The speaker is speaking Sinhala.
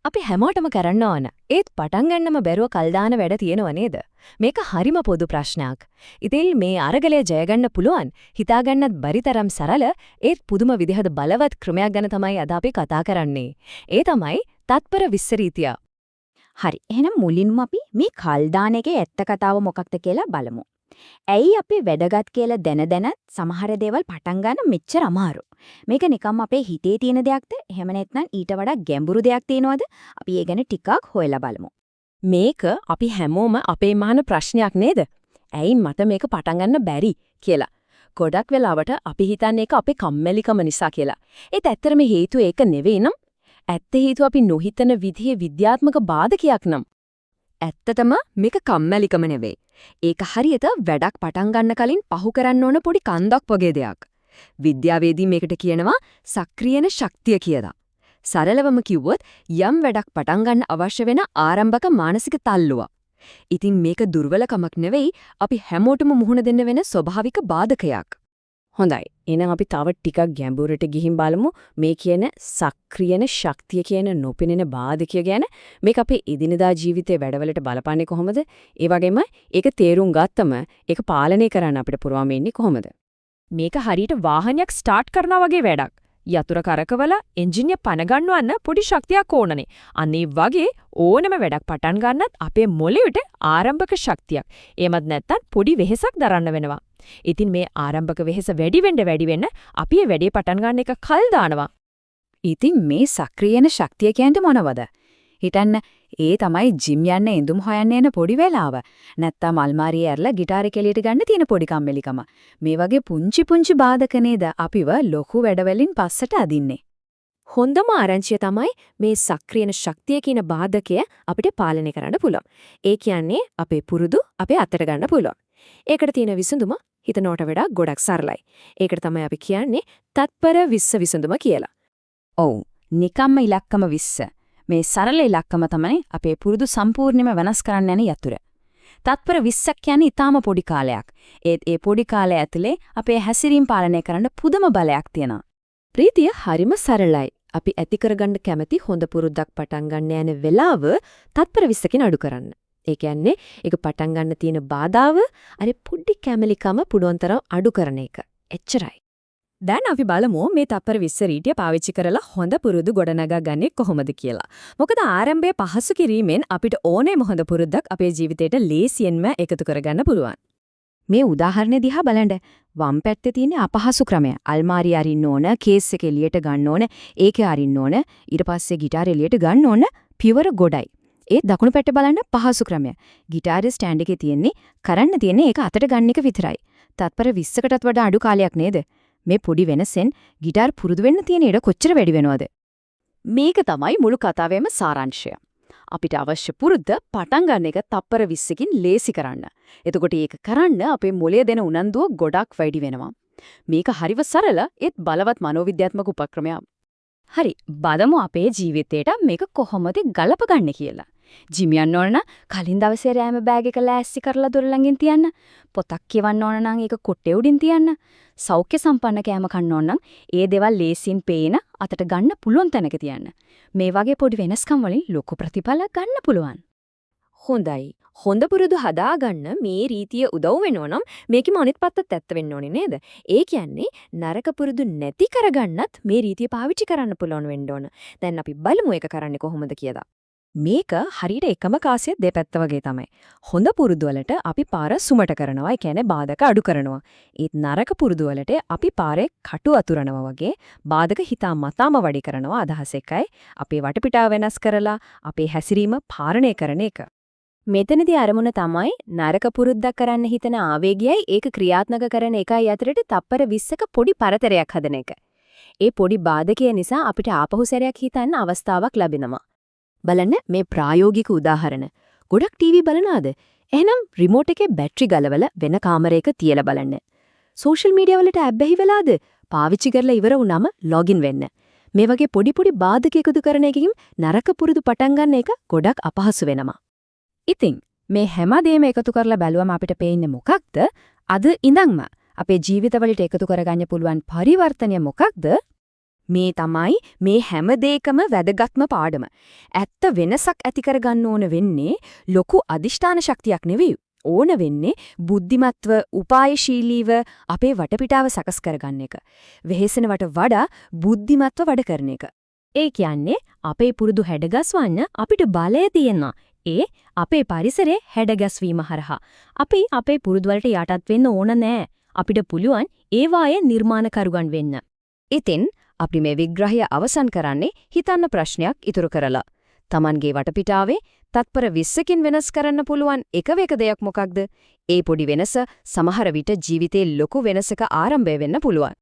අපි හැමෝටම කරන්න ඕන. ඒත් පටන් ගන්නම බැරුව කල් දාන වැඩ තියෙනව නේද? මේක හරිම පොදු ප්‍රශ්නයක්. ඉතින් මේ අරගලය ජය ගන්න පුළුවන් හිතාගන්නත් බරිතරම් සරල ඒත් පුදුම විදිහට බලවත් ක්‍රමයක් ගැන තමයි අද අපි කතා කරන්නේ. ඒ තමයි තත්පර 20 රීතිය. හරි. එහෙනම් මුලින්ම අපි මේ කල් දාන එකේ ඇත්ත කතාව මොකක්ද කියලා බලමු. ඇයි අපි වැඩගත් කියලා දැනත් සමහර දේවල් පටන් ගන්න මෙච්චර අමාරු? මේක නිකම් අපේ හිතේ තියෙන දෙයක්ද? එහෙම නැත්නම් ඊට වඩා ගැඹුරු දෙයක් තියෙනවද? අපි ඒ ගැන ටිකක් හොයලා බලමු. මේක අපි හැමෝම අපේ මහන ප්‍රශ්නයක් නේද? ඇයි මට මේක පටන් ගන්න බැරි කියලා. ගොඩක් වෙලාවට අපි හිතන්නේ ඒක අපේ කම්මැලිකම නිසා කියලා. ඒත් ඇත්තටම හේතුව ඒක නෙවෙයි නම්. ඇත්ත හේතුව අපි නොහිතන විදිහේ විද්‍යාත්මක බාධකයක් නම්. ඇත්තටම මේක කම්මැලිකම නෙවෙයි. ඒක හරියට වැඩක් පටන් ගන්න කලින් පහු කරන්න ඕන පොඩි කන්දක් වගේ දෙයක්. විද්‍යාවේදී මේකට කියනවා සක්‍රියන ශක්තිය කියලා. සරලවම කිව්වොත් යම් වැඩක් පටන් ගන්න අවශ්‍ය වෙන ආරම්භක මානසික තල්ලුව. ඉතින් මේක දුර්වලකමක් නෙවෙයි අපි හැමෝටම මුහුණ දෙන්න වෙන ස්වභාවික බාධකයක්. හොඳයි. එහෙනම් අපි තව ටිකක් ගැඹුරට ගිහින් බලමු මේ කියන සක්‍රියන ශක්තිය කියන නොපෙනෙන බාධකය ගැන. මේක අපේ එදිනදා ජීවිතේ වැඩවලට බලපන්නේ කොහොමද? ඒ වගේම ඒක තේරුම් ගත්තම ඒක පාලනය කරන්න අපිට පුරවම ඉන්නේ කොහොමද? මේක හරියට වාහනයක් ස්ටාර්ට් කරනවා වගේ වැඩක්. යතුරු කරකවලා එන්ජින් එක පන ගන්නවන්න පොඩි ශක්තියක් ඕනනේ. අන්න ඒ වගේ ඕනම වැඩක් පටන් ගන්නත් අපේ මොළයට ආරම්භක ශක්තියක්. එහෙමත් නැත්නම් පොඩි වෙහෙසක් දරන්න වෙනවා. ඉතින් මේ ආරම්භක වෙහෙස වැඩි වෙන්න අපි මේ වැඩේ පටන් ගන්න එක කල් දානවා. ඉතින් මේ සක්‍රියන ශක්තිය කියන්නේ මොනවද? හිතන්න ඒ තමයි ජිම් යන්න ඉඳුම් හොයන්න යන පොඩි වෙලාව. නැත්තම් අල්මාරියේ ඇරලා গিitar එක එළියට ගන්න තියෙන පොඩි කම්මැලිකම. මේ වගේ පුංචි බාධක නේද අපිව ලොකු වැඩවලින් පස්සට අදින්නේ. හොඳම ආරංචිය තමයි මේ සක්‍රියන ශක්තිය කියන බාධකය අපිට පාලනය කරන්න පුළුවන්. ඒ කියන්නේ අපේ පුරුදු අපේ අතට ගන්න පුළුවන්. ඒකට තියෙන විසඳුම හිතනවට වඩා ගොඩක් සරලයි. ඒකට තමයි අපි කියන්නේ තත්පර 20 විසඳුම කියලා. ඔව්. නිකම්ම ඉලක්කම 20. මේ සරල ඉලක්කම තමයි අපේ පුරුදු සම්පූර්ණයෙන්ම වෙනස් කරන්න යන යතුරු. තත්පර 20ක් කියන්නේ ඊටාම පොඩි කාලයක්. ඒත් ඒ පොඩි කාලය ඇතුලේ අපේ හැසිරීම පාලනය කරන්න පුදුම බලයක් තියෙනවා. ප්‍රීතිය හරිම සරලයි. අපි ඇති කරගන්න කැමති හොඳ පුරුද්දක් පටන් ගන්න යන වෙලාව තත්පර 20කින් අඩු කරන්න. ඒ කියන්නේ ඒක පටන් ගන්න තියෙන බාධාව අර පොඩි කැමැලිකම පුඩුවන් තරම් අඩු කරන එක. එච්චරයි. දැන් අපි බලමු මේ තත්පර 20 රීතිය පාවිච්චි කරලා හොඳ පුරුදු ගොඩනගා ගන්නේ කොහොමද කියලා. මොකද ආරම්භයේ පහසු කිරීමෙන් අපිට ඕනෑම හොඳ පුරුද්දක් අපේ ජීවිතේට ලේසියෙන්ම එකතු කරගන්න පුළුවන්. මේ උදාහරණය දිහා බලන්න. වම් පැත්තේ තියෙන අපහසු ක්‍රමය. අල්මාරිය අරින්න ඕන, කේස් එක එළියට ගන්න ඕන, ඒකේ අරින්න ඕන, ඊට පස්සේ গিitar එළියට ගන්න ඕන, පියවර ගොඩයි. ඒ දකුණු පැත්තේ බලන්න පහසු ක්‍රමය. গিitar ස්ටෑන්ඩ් එකේ තියෙන්නේ කරන්න තියෙන්නේ ඒක අතට ගන්න එක විතරයි. තත්පර 20කටත් වඩා අඩු කාලයක් නේද? මේ පොඩි වෙනසෙන් গিitar පුරුදු වෙන්න තියෙන ඉඩ කොච්චර වැඩි වෙනවද? මේක තමයි මුළු කතාවේම සාරාංශය. අපිට අවශ්‍ය පුරුද්ද පටන් ගන්න එක තත්පර 20කින් ලේසි කරන්න. එතකොට ඒක කරන්න අපේ මොළය දෙන උනන්දුව ගොඩක් වැඩි වෙනවා. මේක හරිව සරල ඒත් බලවත් මනෝවිද්‍යාත්මක උපක්‍රමයක්. හරි, බලමු අපේ ජීවිතේට මේක කොහොමද ගලපගන්නේ කියලා. ජිම් යන්න ඕන නම් කලින් දවසේ රෑම බෑග් එක ලෑස්ති කරලා දොර ළඟින් තියන්න. පොතක් කියවන්න ඕන නම් ඒක කොට්ටේ උඩින් තියන්න. සෞඛ්‍ය සම්පන්න කෑම කන්න ඕන නම් ඒ දේවල් ලේසියෙන් පේන අතට ගන්න පුළුවන් තැනක තියන්න. මේ වගේ පොඩි වෙනස්කම් වලින් ලොකු ප්‍රතිඵල ගන්න පුළුවන්. හොඳයි. හොඳ පුරුදු හදාගන්න මේ රීතිය උදව් වෙනවා නම් මේකෙම අනිත් පැත්තත් ඇත්ත වෙන්න ඕනේ නේද? ඒ කියන්නේ නරක පුරුදු නැති කරගන්නත් මේ රීතිය පාවිච්චි කරන්න පුළුවන් වෙන්න ඕන. දැන් අපි බලමු ඒක කරන්නේ කොහොමද කියලා. මේක හරියට එකම කාසිය දෙපැත්ත වගේ තමයි. හොඳ පුරුදු වලට අපි පාර සුමට කරනවා. ඒ කියන්නේ බාධක අඩු කරනවා. ඒත් නරක පුරුදු වලට අපි පාරේ කටු අතුරනවා වගේ බාධක හිතාමතාම වැඩි කරනවා. අදහස එකයි. අපේ වටපිටාව වෙනස් කරලා අපේ හැසිරීම පාලනය කරන එක. මෙතනදී අරමුණ තමයි නරක පුරුද්දක් කරන්න හිතන ආවේගයයි ඒක ක්‍රියාත්මක කරන එකයි අතරට තප්පර 20ක පොඩි පරතරයක් හදන එක. ඒ පොඩි බාධකය නිසා අපිට ආපහු සැරයක් හිතන්න අවස්ථාවක් ලැබෙනවා. බලන්න මේ ප්‍රායෝගික උදාහරණ. ගොඩක් ටීවී බලනවාද? එහෙනම් රිමෝට් එකේ බැටරි ගලවලා වෙන කාමරයක තියලා බලන්න. සෝෂල් මීඩියා වලට ඇබ්බැහි වෙලාද? පාවිච්චි කරලා ඉවර වුණාම ලොගින් වෙන්න. මේ වගේ පොඩි බාධක එකතු කරන එකකින් නරක පුරුදු පටන් ගන්න එක ගොඩක් අපහසු වෙනවා. ඉතින් මේ හැමදේම එකතු කරලා බැලුවම අපිට පේන්නේ මොකක්ද? අද ඉඳන්ම අපේ ජීවිතවලට එකතු කරගන්න පුළුවන් පරිවර්තනය මොකක්ද? මේ තමයි මේ හැම දෙයකම වැදගත්ම පාඩම. ඇත්ත වෙනසක් ඇති කරගන්න ඕන වෙන්නේ ලොකු අදිෂ්ඨාන ශක්තියක් නෙවෙයි. ඕන වෙන්නේ බුද්ධිමත්ව, උපායශීලීව අපේ වටපිටාව සකස් කරගන්න එක. වෙහෙසෙනවට වඩා බුද්ධිමත්ව වැඩ කරන එක. ඒ කියන්නේ අපේ පුරුදු හැඩගස්වන්න අපිට බලය තියෙනවා. ඒ අපේ පරිසරයේ හැඩගස්වීම හරහා. අපි අපේ පුරුදු වලට යටත් වෙන්න ඕන නෑ. අපිට පුළුවන් ඒ වායේ නිර්මාණකරුවන් වෙන්න. ඉතින් අපි මේ විග්‍රහය අවසන් කරන්නේ හිතන්න ප්‍රශ්නයක් ඉතුරු කරලා. Tamanගේ වටපිටාවේ තත්පර 20කින් වෙනස් කරන්න පුළුවන් එක දෙයක් මොකක්ද? ඒ පොඩි වෙනස සමහර විට ජීවිතේ ලොකු වෙනසක ආරම්භය වෙන්න පුළුවන්.